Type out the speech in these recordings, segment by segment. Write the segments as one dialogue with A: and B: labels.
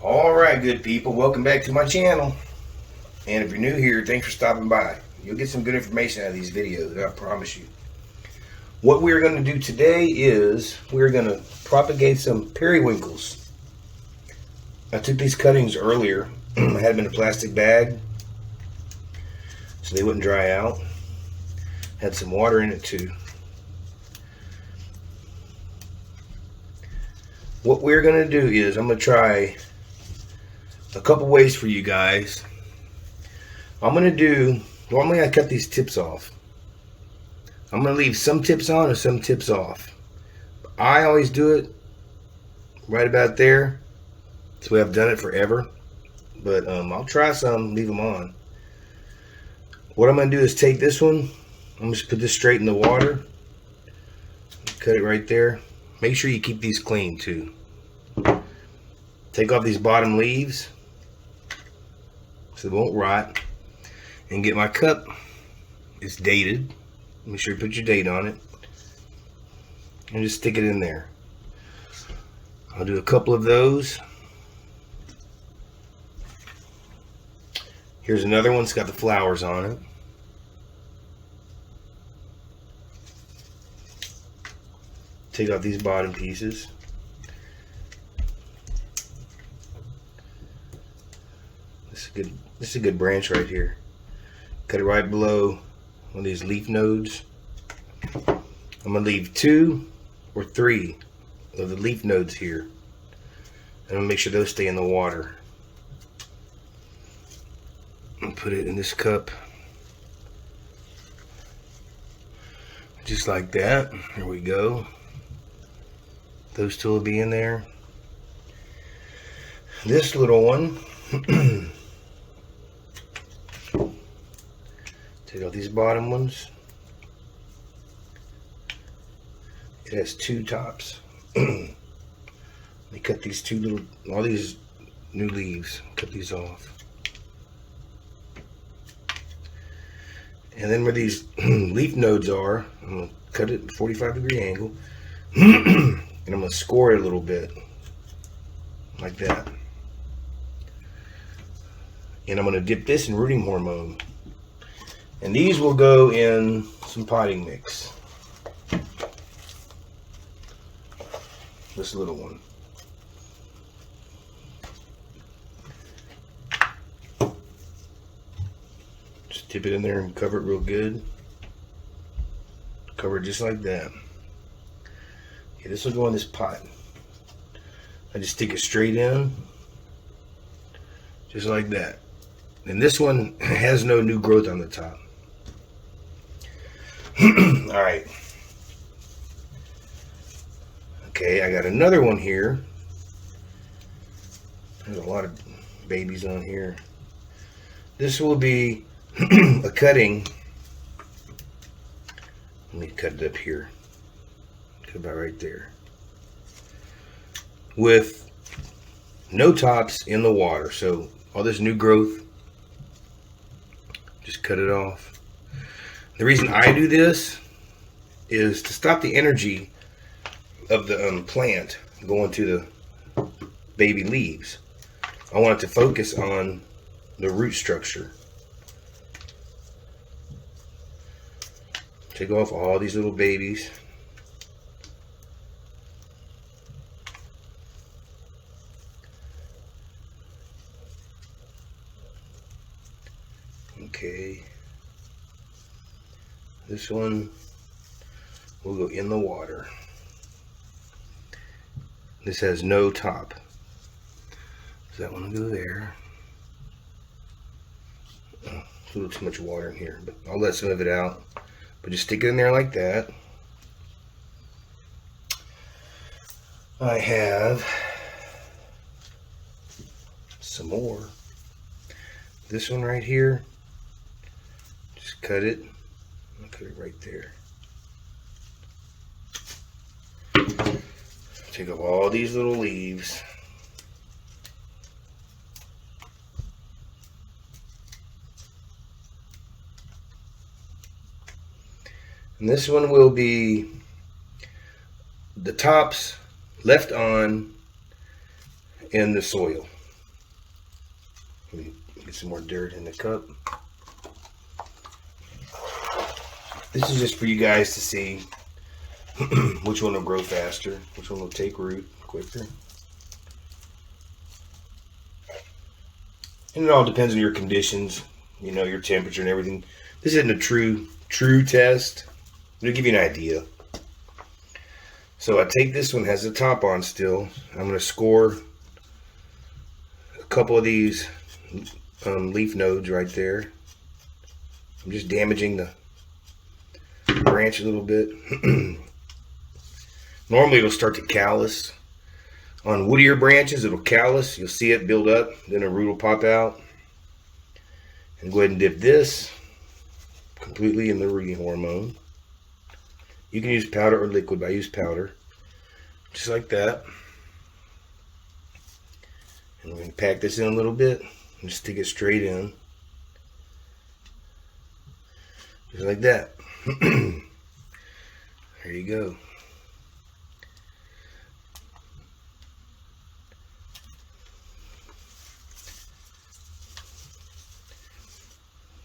A: Alright, good people, welcome back to my channel. And if you're new here, thanks for stopping by. You'll get some good information out of these videos, I promise you. What we're going to do today is we're going to propagate some periwinkles. I took these cuttings earlier. I had them in a plastic bag so they wouldn't dry out. Had some water in it too. What we're going to do is I'm going to try a couple ways for you guys. Normally I cut these tips off. I'm going to leave some tips on and some tips off. I always do it right about there. That's the way I've done it forever. But I'll try some, leave them on. What I'm going to do is take this one. I'm just put this straight in the water. Cut it right there. Make sure you keep these clean too. Take off these bottom leaves so they won't rot. And get my cup. It's dated. Make sure you put your date on it. And just stick it in there. I'll do a couple of those. Here's another one. It's got the flowers on it. Take off these bottom pieces. This is a good branch right here. Cut it right below one of these leaf nodes. I'm going to leave 2 or 3 of the leaf nodes here. And I'm going to make sure those stay in the water. And put it in this cup. Just like that. Here we go. Those 2 will be in there. This little one. Take out these bottom ones. It has 2 tops. Let me cut these all these new leaves. Cut these off. And then where these leaf nodes are, I'm going to cut it at a 45-degree angle. And I'm going to score it a little bit. Like that. And I'm going to dip this in rooting hormone. And these will go in some potting mix. This little one. Just dip it in there and cover it real good. Cover it just like that. Okay, this will go in this pot. I just stick it straight in. Just like that. And this one has no new growth on the top. Alright. Okay, I got another one here. There's a lot of babies on here. This will be a cutting. Let me cut it up here. Cut about right there. With no tops in the water. So all this new growth, just cut it off. The reason I do this is to stop the energy of the plant going to the baby leaves. I want it to focus on the root structure. Take off all these little babies. Okay. This one will go in the water. This has no top. So that one will go there. Oh, a little too much water in here, but I'll let some of it out. But just stick it in there like that. I have some more. This one right here. Just cut it. I'll cut it right there. Take up all these little leaves. And this one will be the tops left on in the soil. Let me get some more dirt in the cup. This is just for you guys to see which one will grow faster, which one will take root quicker. And it all depends on your conditions, you know, your temperature and everything. This isn't a true test. It'll give you an idea. So I take this one, has the top on still. I'm going to score a couple of these leaf nodes right there. I'm just damaging the branch a little bit. Normally it'll start to callus. On woodier branches it'll callus. You'll see it build up, then a root will pop out. And go ahead and dip this completely in the rooting hormone. You can use powder or liquid, but I use powder. Just like that. And we're going to pack this in a little bit and stick it straight in. Just like that. There you go.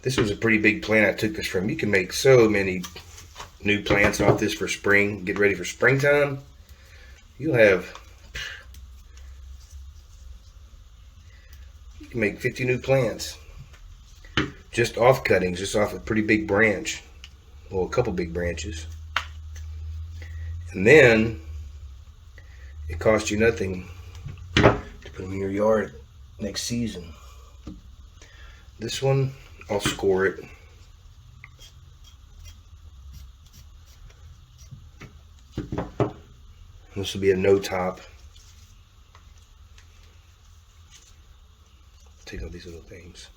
A: This was a pretty big plant I took this from. You can make so many new plants off this for spring. Get ready for springtime. You can make 50 new plants just off cuttings, just off a pretty big branch. Well, a couple big branches. And then it costs you nothing to put them in your yard next season. This one, I'll score it. This will be a no top. Take out these little things.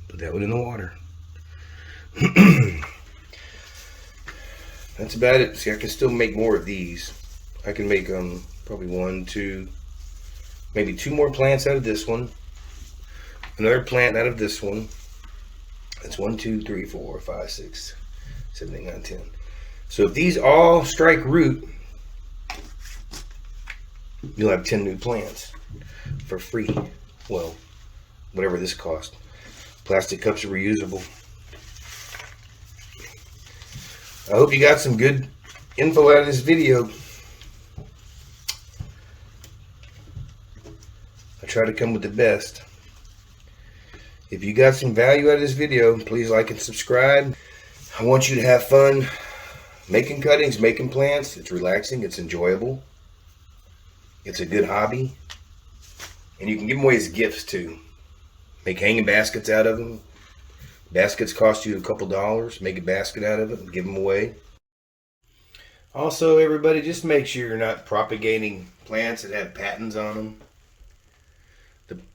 A: Put that one in the water. That's about it. See, I can still make more of these. I can make probably 1, 2, maybe 2 more plants out of this one. Another plant out of this one. That's 1, 2, 3, 4, 5, 6, 7, 8, 9, 10. So if these all strike root, you'll have 10 new plants for free. Well, whatever this cost. Plastic cups are reusable. I hope you got some good info out of this video. I try to come with the best. If you got some value out of this video, please like and subscribe. I want you to have fun making cuttings, making plants. It's relaxing, it's enjoyable. It's a good hobby. And you can give them away as gifts too. Make hanging baskets out of them. Baskets cost you a couple dollars. Make a basket out of it and give them away. Also, everybody, just make sure you're not propagating plants that have patents on them.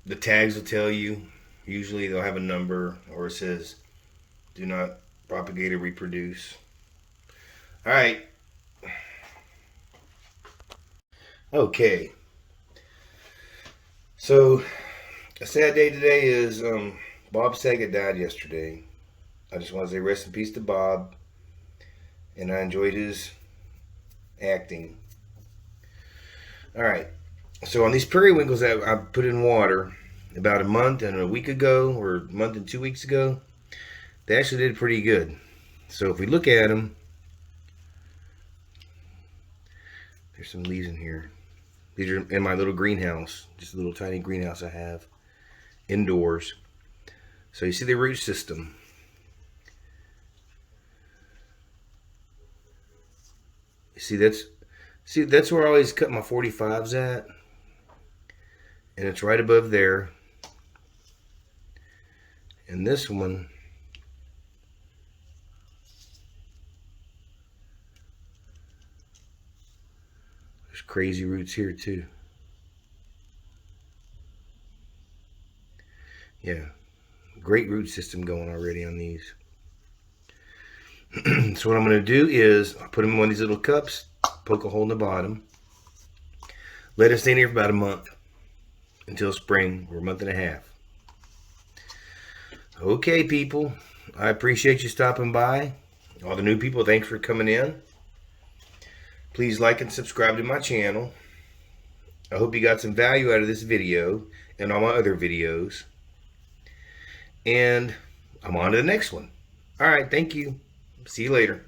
A: The tags will tell you. Usually they'll have a number or it says, do not propagate or reproduce. Alright. Okay. So, a sad day today is Bob Saget died yesterday. I just want to say rest in peace to Bob. And I enjoyed his acting. Alright. So on these periwinkles that I put in water about a month and a week ago, or a month and 2 weeks ago, they actually did pretty good. So if we look at them, there's some leaves in here. These are in my little greenhouse, just a little tiny greenhouse I have indoors. So you see the root system. You see that's where I always cut my 45s at. And it's right above there. And this one, there's crazy roots here too. Yeah, great root system going already on these. So what I'm going to do is I'll put them in one of these little cups, poke a hole in the bottom, let it stay in here for about a month until spring, or a month and a half. Okay, people, I appreciate you stopping by. All the new people, thanks for coming in. Please like and subscribe to my channel. I hope you got some value out of this video and all my other videos. And I'm on to the next one. All right, thank you. See you later.